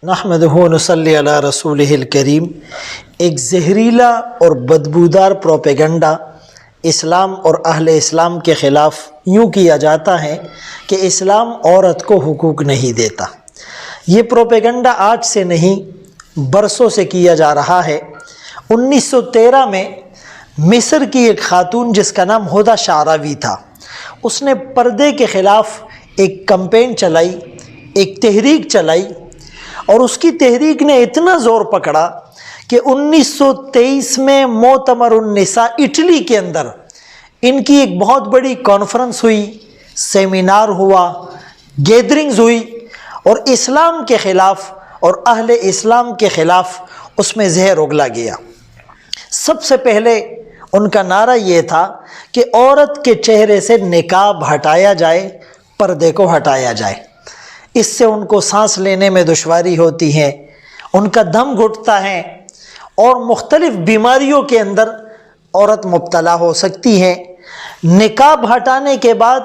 نحمدہ و نصلی علی رسولہ الکریم۔ ایک زہریلا اور بدبودار پروپیگنڈا اسلام اور اہل اسلام کے خلاف یوں کیا جاتا ہے کہ اسلام عورت کو حقوق نہیں دیتا۔ یہ پروپیگنڈا آج سے نہیں برسوں سے کیا جا رہا ہے۔ 1913 میں مصر کی ایک خاتون جس کا نام ہدیٰ شعراوی تھا، اس نے پردے کے خلاف ایک کمپین چلائی، ایک تحریک چلائی، اور اس کی تحریک نے اتنا زور پکڑا کہ 1923 میں مؤتمر النساء اٹلی کے اندر ان کی ایک بہت بڑی کانفرنس ہوئی، سیمینار ہوا، گیدرنگز ہوئی، اور اسلام کے خلاف اور اہل اسلام کے خلاف اس میں زہر اگلا گیا۔ سب سے پہلے ان کا نعرہ یہ تھا کہ عورت کے چہرے سے نقاب ہٹایا جائے، پردے کو ہٹایا جائے۔ اس سے ان کو سانس لینے میں دشواری ہوتی ہے، ان کا دم گھٹتا ہے، اور مختلف بیماریوں کے اندر عورت مبتلا ہو سکتی ہے۔ نقاب ہٹانے کے بعد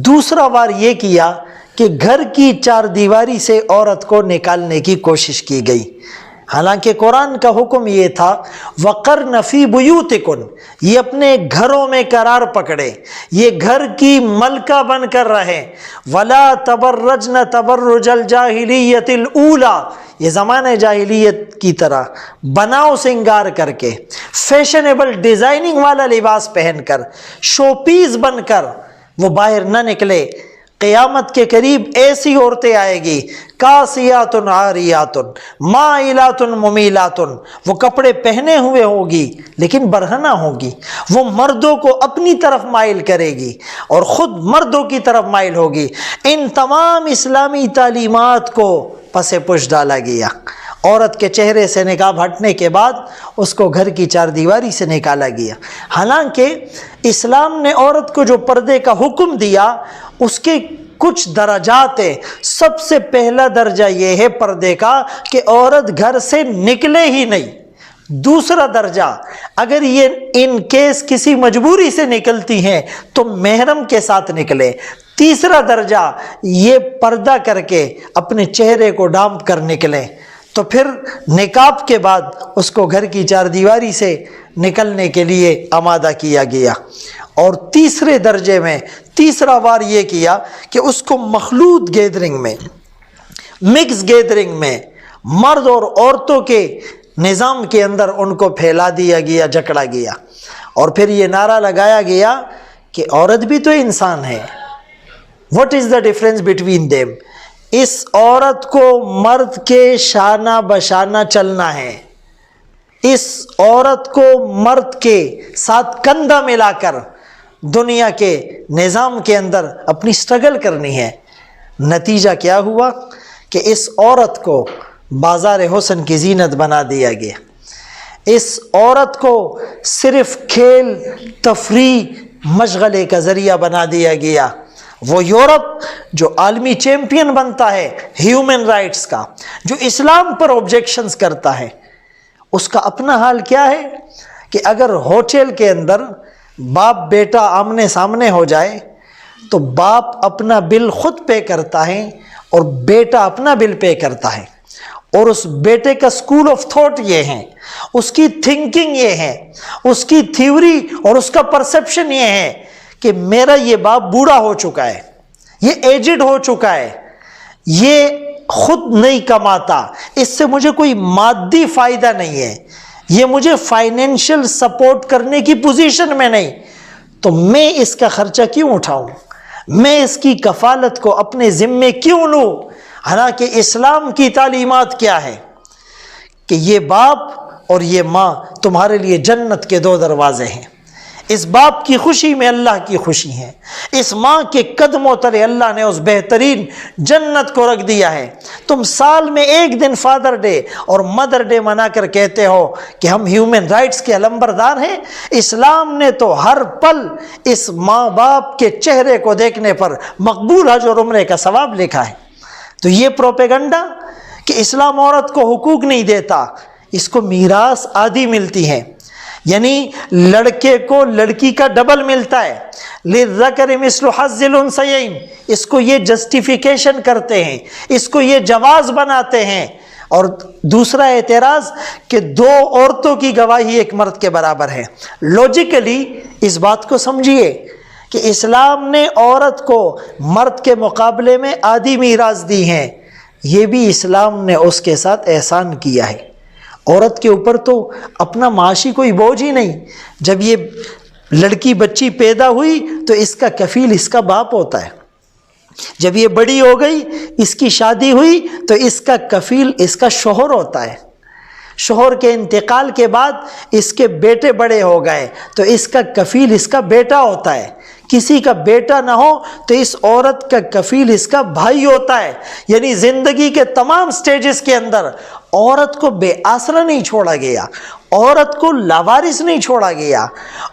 دوسرا وار یہ کیا کہ گھر کی چار دیواری سے عورت کو نکالنے کی کوشش کی گئی، حالانکہ قرآن کا حکم یہ تھا وَقَرْنَ فِي بُيُوتِكُنْ، یہ اپنے گھروں میں قرار پکڑے، یہ گھر کی ملکہ بن کر رہے۔ وَلَا تَبَرَّجْنَ تَبَرُّجَ الْجَاهِلِيَّةِ الْأُولَى، یہ زمانہ جاہلیت کی طرح بناؤ سنگار کر کے، فیشنیبل ڈیزائننگ والا لباس پہن کر، شو پیس بن کر وہ باہر نہ نکلے۔ قیامت کے قریب ایسی عورتیں آئے گی کاسیات عاریات مائلات ممیلات، وہ کپڑے پہنے ہوئے ہوگی لیکن برہنہ ہوگی، وہ مردوں کو اپنی طرف مائل کرے گی اور خود مردوں کی طرف مائل ہوگی۔ ان تمام اسلامی تعلیمات کو پس پش ڈالا گیا۔ عورت کے چہرے سے نقاب ہٹنے کے بعد اس کو گھر کی چار دیواری سے نکالا گیا۔ حالانکہ اسلام نے عورت کو جو پردے کا حکم دیا اس کے کچھ درجات ہیں۔ سب سے پہلا درجہ یہ ہے پردے کا کہ عورت گھر سے نکلے ہی نہیں۔ دوسرا درجہ، اگر یہ ان کیس کسی مجبوری سے نکلتی ہیں تو محرم کے ساتھ نکلے۔ تیسرا درجہ، یہ پردہ کر کے اپنے چہرے کو ڈھانپ کر نکلیں۔ تو پھر نقاب کے بعد اس کو گھر کی چار دیواری سے نکلنے کے لیے آمادہ کیا گیا۔ اور تیسرے درجے میں تیسرا وار یہ کیا کہ اس کو مخلوط گیدرنگ میں، مکس گیدرنگ میں، مرد اور عورتوں کے نظام کے اندر ان کو پھیلا دیا گیا، جکڑا گیا، اور پھر یہ نعرہ لگایا گیا کہ عورت بھی تو انسان ہے۔ What is the difference between them؟ اس عورت کو مرد کے شانہ بشانہ چلنا ہے، اس عورت کو مرد کے ساتھ کندھا ملا کر دنیا کے نظام کے اندر اپنی سٹرگل کرنی ہے۔ نتیجہ کیا ہوا کہ اس عورت کو بازار حسن کی زینت بنا دیا گیا۔ اس عورت کو صرف کھیل تفریح مشغلے کا ذریعہ بنا دیا گیا۔ وہ یورپ جو عالمی چیمپئن بنتا ہے ہیومن رائٹس کا، جو اسلام پر آبجیکشنز کرتا ہے، اس کا اپنا حال کیا ہے کہ اگر ہوٹل کے اندر باپ بیٹا آمنے سامنے ہو جائے تو باپ اپنا بل خود پے کرتا ہے اور بیٹا اپنا بل پے کرتا ہے، اور اس بیٹے کا اسکول آف تھاٹ یہ ہے، اس کی تھنکنگ یہ ہے، اس کی تھیوری اور اس کا پرسیپشن یہ ہے کہ میرا یہ باپ بوڑھا ہو چکا ہے، یہ ایجڈ ہو چکا ہے، یہ خود نہیں کماتا، اس سے مجھے کوئی مادی فائدہ نہیں ہے، یہ مجھے فائنینشیل سپورٹ کرنے کی پوزیشن میں نہیں، تو میں اس کا خرچہ کیوں اٹھاؤں، میں اس کی کفالت کو اپنے ذمے کیوں لوں؟ حالانکہ اسلام کی تعلیمات کیا ہے کہ یہ باپ اور یہ ماں تمہارے لیے جنت کے دو دروازے ہیں۔ اس باپ کی خوشی میں اللہ کی خوشی ہے، اس ماں کے قدموں تلے اللہ نے اس بہترین جنت کو رکھ دیا ہے۔ تم سال میں ایک دن فادر ڈے اور مدر ڈے منا کر کہتے ہو کہ ہم ہیومن رائٹس کے علمبردار ہیں۔ اسلام نے تو ہر پل اس ماں باپ کے چہرے کو دیکھنے پر مقبول حج اور عمرے کا ثواب لکھا ہے۔ تو یہ پروپیگنڈا کہ اسلام عورت کو حقوق نہیں دیتا، اس کو میراث آدھی ملتی ہے، یعنی لڑکے کو لڑکی کا ڈبل ملتا ہے۔ للذکر مثل حظ الانثیین، اس کو یہ جسٹیفیکیشن کرتے ہیں، اس کو یہ جواز بناتے ہیں اور دوسرا اعتراض کہ 2 عورتوں کی گواہی ایک مرد کے برابر ہے۔ لاجیکلی اس بات کو سمجھیے کہ اسلام نے عورت کو مرد کے مقابلے میں آدھی میراث دی ہیں، یہ بھی اسلام نے اس کے ساتھ احسان کیا ہے۔ عورت کے اوپر تو اپنا معاشی کوئی بوجھ ہی نہیں، جب یہ لڑکی بچی پیدا ہوئی تو اس کا کفیل اس کا باپ ہوتا ہے، جب یہ بڑی ہو گئی اس کی شادی ہوئی تو اس کا کفیل اس کا شوہر ہوتا ہے، شوہر کے انتقال کے بعد اس کے بیٹے بڑے ہو گئے تو اس کا کفیل اس کا بیٹا ہوتا ہے، کسی کا بیٹا نہ ہو تو اس عورت کا کفیل اس کا بھائی ہوتا ہے۔ یعنی زندگی کے تمام سٹیجز کے اندر عورت کو بے آسرا نہیں چھوڑا گیا، عورت کو لاوارث نہیں چھوڑا گیا،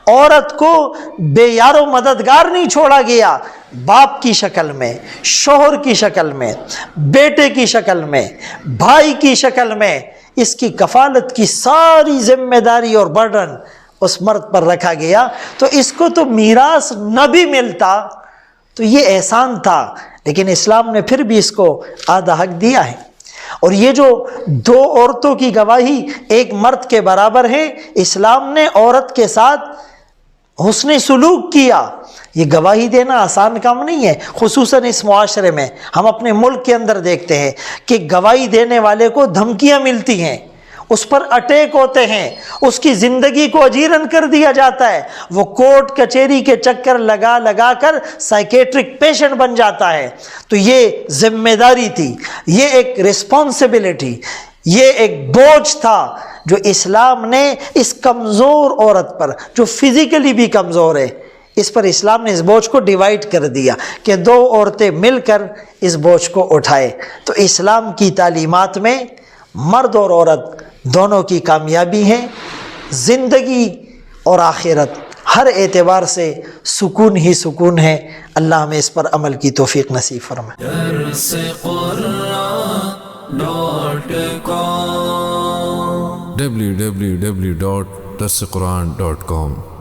عورت کو بے یار و مددگار نہیں چھوڑا گیا، باپ کی شکل میں، شوہر کی شکل میں، بیٹے کی شکل میں، بھائی کی شکل میں اس کی کفالت کی ساری ذمہ داری اور برڈن اس مرد پر رکھا گیا۔ تو اس کو تو میراث نہ بھی ملتا تو یہ احسان تھا، لیکن اسلام نے پھر بھی اس کو آدھا حق دیا ہے۔ اور یہ جو 2 عورتوں کی گواہی ایک مرد کے برابر ہے، اسلام نے عورت کے ساتھ حسن سلوک کیا۔ یہ گواہی دینا آسان کام نہیں ہے، خصوصاً اس معاشرے میں ہم اپنے ملک کے اندر دیکھتے ہیں کہ گواہی دینے والے کو دھمکیاں ملتی ہیں، اس پر اٹیک ہوتے ہیں، اس کی زندگی کو اجیرن کر دیا جاتا ہے، وہ کورٹ کچہری کے چکر لگا لگا کر سائیکیٹرک پیشنٹ بن جاتا ہے۔ تو یہ ذمہ داری تھی، یہ ایک رسپانسبلٹی، یہ ایک بوجھ تھا جو اسلام نے اس کمزور عورت پر، جو فزیکلی بھی کمزور ہے، اس پر اسلام نے اس بوجھ کو ڈیوائیڈ کر دیا کہ 2 عورتیں مل کر اس بوجھ کو اٹھائے۔ تو اسلام کی تعلیمات میں مرد اور عورت دونوں کی کامیابی ہے، زندگی اور آخرت ہر اعتبار سے سکون ہی سکون ہے۔ اللہ ہمیں اس پر عمل کی توفیق نصیب فرمائے۔ www.darsequran.com